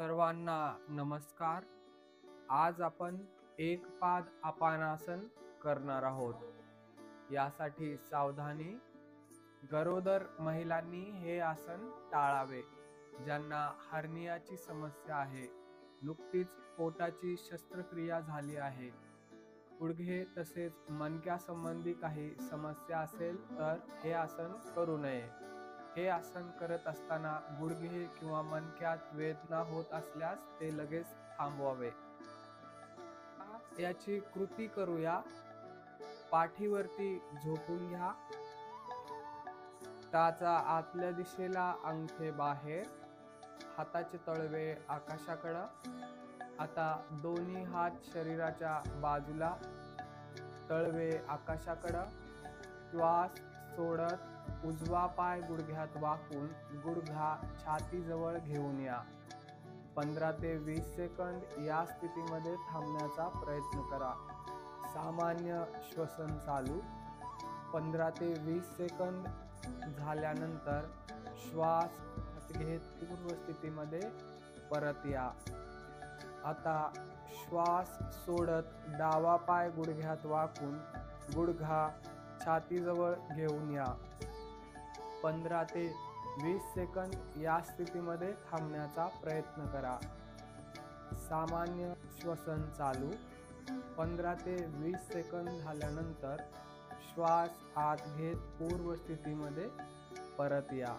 सर्वांना नमस्कार। आज आपण एक पाद आसनासन करणार आहोत। यासाठी सावधानी, गरोदर महिलांनी हे आसन टाळावे। ज्यांना हर्नियाची समस्या आहे, नुकतीच पोटाची शस्त्रक्रिया झाली आहे, गुडघे तसेच मणक्या संबंधी काही समस्या असेल तर हे आसन करू नये। हे आसन करत असताना गुडघे किंवा मणक्यात वेदना होत असल्यास ते लगेच थांबवावे। याची कृती करूया। पाठीवरती झोपून घ्या। टाचा आतल्या दिशेला, अंगठे बाहेर, हाताचे तळवे आकाशाकडे। आता दोन्ही हात शरीराच्या बाजूला, तळवे आकाशाकडे। श्वास सोडत उजवा पाय गुडघ्यात वाकून गुडघा छातीजवळ घेऊन या। 15 ते 20 सेकंद या स्थितीमध्ये थांबण्याचा प्रयत्न करा। सामान्य श्वसन चालू। 15 ते 20 सेकंद झाल्यानंतर श्वास आत घेत पूर्व स्थितीमध्ये परत या। आता श्वास सोडत डावा पाय गुडघ्यात वाकून गुडघा छातीजवळ घेऊन या। 15 ते 20 सेकंद या स्थितीमध्ये थांबण्याचा प्रयत्न करा। सामान्य श्वसन चालू। 15 ते 20 सेकंद झाल्यानंतर श्वास आत घेत पूर्व स्थितीमध्ये परत या।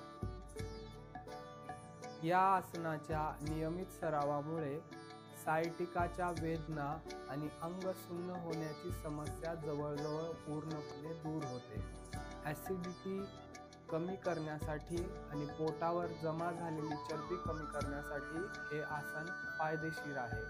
या आसनाच्या नियमित सरावामुळे सायटिकाच्या वेदना आणि अंग सुन्न होण्याची समस्या जवळजवळ पूर्णपणे दूर होते। ॲसिडिटी कमी करण्यासाठी आणि पोटावर जमा झालेली चरबी कमी करण्यासाठी हे आसन फायदेशीर आहे।